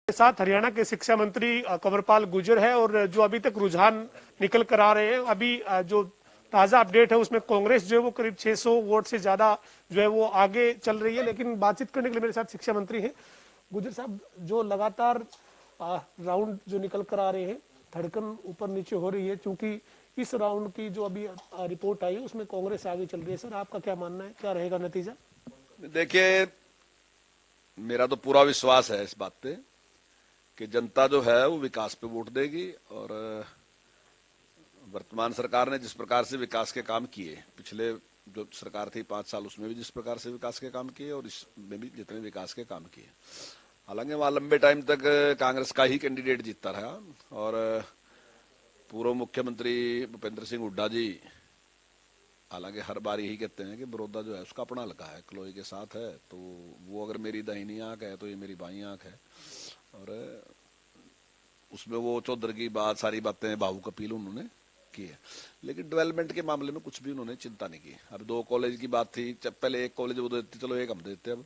के साथ हरियाणा के शिक्षा मंत्री कंवरपाल गुर्जर है और जो अभी तक रुझान निकल कर आ रहे हैं, अभी जो ताजा अपडेट है उसमें कांग्रेस जो है वो करीब 600 वोट से ज्यादा जो है वो आगे चल रही है। लेकिन बातचीत करने के लिए मेरे साथ शिक्षा मंत्री हैं। गुर्जर साहब, जो लगातार राउंड जो निकल कर आ रहे हैं, धड़कन ऊपर नीचे हो रही है, क्योंकि इस राउंड की जो अभी रिपोर्ट आई है उसमें कांग्रेस आगे चल रही है। सर, आपका क्या मानना है, क्या रहेगा नतीजा? देखिए, मेरा तो पूरा विश्वास है इस बात पे कि जनता जो है वो विकास पे वोट देगी। और वर्तमान सरकार ने जिस प्रकार से विकास के काम किए, पिछले जो सरकार थी 5 साल, उसमें भी जिस प्रकार से विकास के काम किए और इसमें भी जितने विकास के काम किए, हालांकि वहां लंबे टाइम तक कांग्रेस का ही कैंडिडेट जीतता रहा। और पूर्व मुख्यमंत्री भूपेंद्र सिंह हुड्डा जी हालांकि हर बार यही कहते हैं कि बड़ौदा जो है उसका अपना हल्का है, कलोई के साथ है, तो वो अगर मेरी दाहिनी आंख है तो ये मेरी बाई आंख है। और उसमें वो चौधर की बात, सारी बातें भावुक अपील उन्होंने की है, लेकिन डेवलपमेंट के मामले में कुछ भी उन्होंने चिंता नहीं की। अब 2 कॉलेज की बात थी, पहले एक कॉलेज वो देती, चलो एक हम देते अब,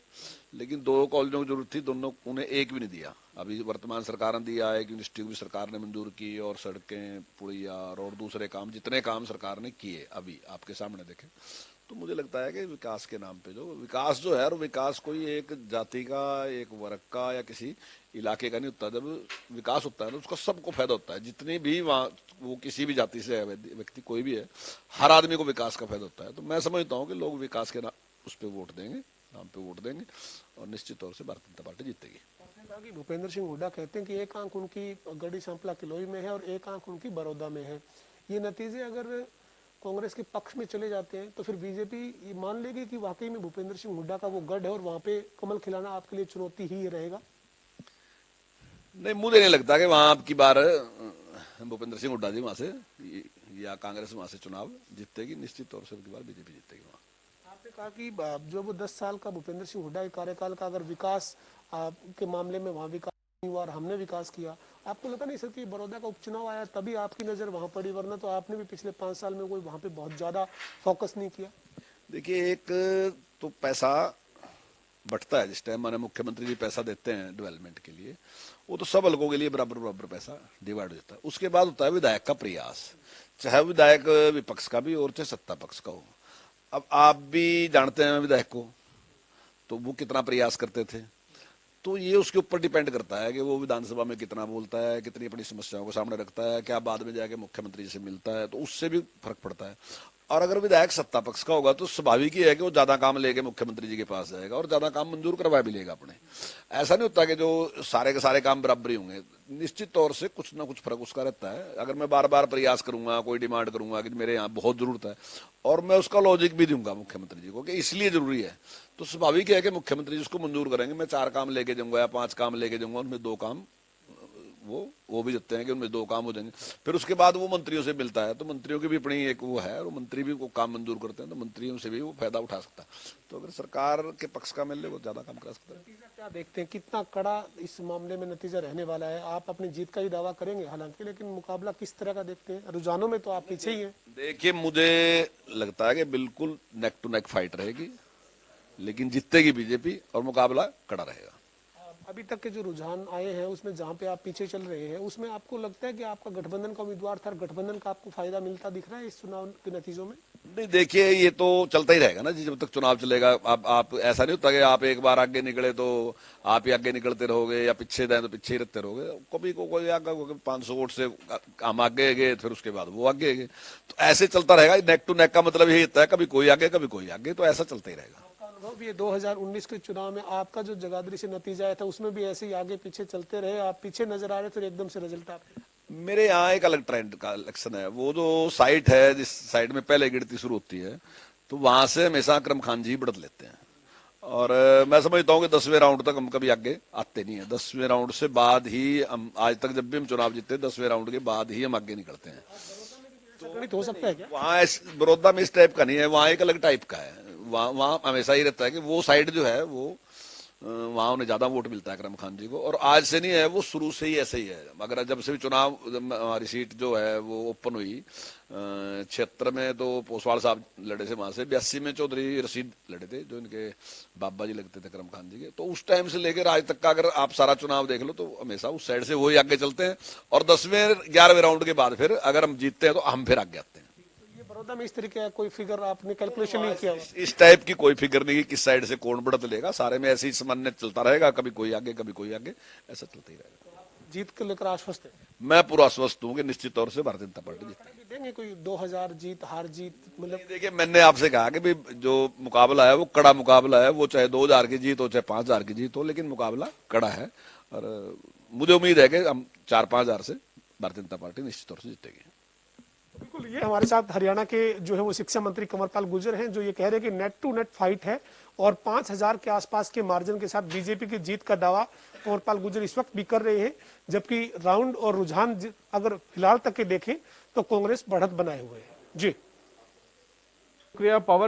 लेकिन 2 कॉलेजों की जरूरत थी, दोनों उन्हें एक भी नहीं दिया। अभी वर्तमान सरकार ने दिया है, यूनिवर्सिटी को भी सरकार ने मंजूर की, और सड़कें, पुलिया और दूसरे काम, जितने काम सरकार ने किए अभी आपके सामने देखे। तो मुझे लगता है कि विकास के नाम पे जो विकास जो है, और विकास कोई एक जाति का, एक वर्ग का या किसी इलाके का नहीं होता। जब विकास होता है तो उसका सबको फायदा होता है, जितनी भी वहाँ वो किसी भी जाति से है, व्यक्ति कोई भी है, हर आदमी को विकास का फायदा होता है। तो मैं समझता हूँ कि लोग विकास के उस पर वोट देंगे, नाम पे वोट देंगे, और निश्चित तौर से भारतीय जनता पार्टी जीतेगी। कि भूपेंद्र सिंह हुड्डा कहते हैं कि एक आंख उनकी गढ़ी सांपला किलोई में है और एक आंख उनकी बड़ौदा में है। ये नतीजे अगर कांग्रेस के पक्ष में चले जाते हैं तो फिर बीजेपी ये मान लेगी कि वाकई में भूपेंद्र सिंह हुड्डा का वो गढ़ है और वहां पे कमल खिलाना आपके लिए चुनौती ही रहेगा? नहीं, मुझे नहीं लगता कि वहां आपकी बार भूपेंद्र सिंह हुड्डा जी वहां से या कांग्रेस वहां से चुनाव जीतेगी। निश्चित तौर से आपकी बार बीजेपी जीतेगी वहां। आपने कहा कि जो वो 10 साल का भूपेंद्र सिंह हुड्डा के कार्यकाल का अगर विकास के मामले में वहाँ विकास नहीं हुआ और हमने विकास किया, आपको लगा नहीं सर कि बड़ौदा का उपचुनाव आया तभी आपकी नजर वहां पड़ी, वरना तो आपने भी पिछले 5 साल में कोई वहां पे बहुत ज्यादा फोकस नहीं किया? देखिए, एक तो पैसा बटता है, जिस टाइम माने मुख्यमंत्री जी पैसा देते हैं डेवलपमेंट के लिए, वो तो सब हलकों के लिए बराबर बराबर पैसा डिवाइड हो जाता है। उसके बाद होता है विधायक का प्रयास, चाहे विधायक विपक्ष का भी और चाहे सत्ता पक्ष का हो। अब आप भी जानते हैं विधायक को, तो वो कितना प्रयास करते थे, तो ये उसके ऊपर डिपेंड करता है कि वो विधानसभा में कितना बोलता है, कितनी अपनी समस्याओं को सामने रखता है, क्या बाद में जाके मुख्यमंत्री से मिलता है, तो उससे भी फर्क पड़ता है। और अगर विधायक सत्ता पक्ष का होगा तो स्वाभाविक ही है कि वो ज्यादा काम लेके मुख्यमंत्री जी के पास जाएगा और ज्यादा काम मंजूर करवा भी लेगा अपने। ऐसा नहीं होता कि जो सारे के सारे काम बराबर ही होंगे, निश्चित तौर से कुछ ना कुछ फर्क उसका रहता है। अगर मैं बार बार प्रयास करूंगा, कोई डिमांड करूंगा कि मेरे यहाँ बहुत जरूरत है, और मैं उसका लॉजिक भी दूंगा मुख्यमंत्री जी को कि इसलिए जरूरी है, तो स्वाभाविक है कि मुख्यमंत्री जी उसको मंजूर करेंगे। मैं 4 काम लेके जाऊंगा या 5 काम लेके जाऊंगा, उनमें 2 काम वो भी देते हैं कि उनमें 2 काम हो जाएंगे। फिर उसके बाद वो मंत्रियों से मिलता है, तो मंत्रियों की भी अपनी एक वो है, और मंत्री भी वो काम मंजूर करते हैं, तो मंत्रियों से भी वो फायदा उठा सकता है। तो अगर सरकार के पक्ष का मिल ले, वो ज्यादा काम करा सकता है। नतीजा क्या देखते हैं, कितना कड़ा इस मामले में नतीजा रहने वाला है? आप अपनी जीत का ही दावा करेंगे हालांकि, लेकिन मुकाबला किस तरह का देखते हैं? रुझानों में तो आप पीछे ही हैं। देखिए, मुझे लगता है कि बिल्कुल नेक टू नेक फाइट रहेगी, लेकिन जीतेगी बीजेपी और मुकाबला कड़ा रहेगा। अभी तक के जो रुझान आए हैं उसमें जहां पे आप पीछे चल रहे हैं, उसमें आपको लगता है कि आपका गठबंधन का उम्मीदवार था, गठबंधन का आपको फायदा मिलता दिख रहा है इस चुनाव के नतीजों में? नहीं, देखिए, ये तो चलता ही रहेगा ना जी, जब तक चुनाव चलेगा। आप ऐसा नहीं होता कि आप एक बार आगे निकले तो आप ही आगे निकलते रहोगे, या पीछे जाए तो पीछे ही रहते रहोगे। कभी कोई आगे 500 वोट से हम आगे गए, फिर उसके बाद वो आगे गए, तो ऐसे चलता रहेगा। नेक टू नेक का मतलब यही होता है, कभी कोई आगे कभी कोई आगे, तो ऐसा चलता ही रहेगा। अनुभव ये 2019 के चुनाव में आपका जो जगाधरी से नतीजा आया था उसमें भी ऐसे ही आगे पीछे चलते रहे, आप पीछे नजर आ रहे थे, एकदम से रिजल्ट आपके? मेरे यहाँ एक अलग ट्रेंड का इलेक्शन है। वो जो साइट है, जिस साइड में पहले गिनती शुरू होती है, तो वहां से हमेशा अकरम खान जी बढ़त लेते हैं। और मैं समझता हूँ कि 10वें राउंड तक हम कभी आगे आते नहीं है। 10वें राउंड से बाद ही हम, आज तक जब भी हम चुनाव जीते, 10वें राउंड के बाद ही हम आगे निकलते हैं। गणित हो सकता है क्या? वहाँ बड़ौदा में इस टाइप का नहीं है, वहाँ एक अलग टाइप का है। वहाँ हमेशा ही रहता है कि वो साइड जो है वो वहां उन्हें ज्यादा वोट मिलता है अकरम खान जी को। और आज से नहीं है, वो शुरू से ही ऐसे ही है। मगर जब से भी चुनाव, हमारी सीट जो है वो ओपन हुई 76 में, तो पोसवाल साहब लड़े थे वहां से, 82 में चौधरी रशीद लड़े थे जो इनके बाबा जी लगते थे अकरम खान जी के। तो उस टाइम से लेकर आज तक का अगर आप सारा चुनाव देख लो तो हमेशा उस साइड से वही आगे चलते हैं। और 10वें 11वें राउंड के बाद फिर अगर हम जीतते हैं तो हम फिर आगे आते हैं। बड़ौदा में इस तरीके का कोई फिगर आपने कैलकुलेशन नहीं किया? इस टाइप की कोई फिगर नहीं कि किस साइड से कौन बढ़त लेगा, सारे में ऐसे ही सामान्य चलता रहेगा, कभी कोई आगे कभी कोई आगे, ऐसा चलता ही रहेगा। जीत को लेकर आश्वस्त है? मैं पूरा आश्वस्त हूँ कि निश्चित तौर से भारतीय जनता पार्टी जीतेगी। देंगे कोई 2000 जीत हार जीत, मतलब देखिए, मैंने आपसे कहा कि भाई जो मुकाबला है वो कड़ा मुकाबला है, वो चाहे 2000 की जीत हो चाहे 5000 की जीत हो, लेकिन मुकाबला कड़ा है। और मुझे उम्मीद है कि हम 4-5 हजार से भारतीय जनता पार्टी निश्चित तौर से जीतेगी। बिल्कुल। ये हमारे साथ हरियाणा के जो है वो शिक्षा मंत्री कंवरपाल गुर्जर हैं, जो ये कह रहे हैं कि नेट टू नेट फाइट है और 5000 के आसपास के मार्जिन के साथ बीजेपी की जीत का दावा कंवरपाल गुर्जर इस वक्त भी कर रहे हैं। जबकि राउंड और रुझान अगर फिलहाल तक के देखें तो कांग्रेस बढ़त बनाए हुए है। जी शुक्रिया पवन।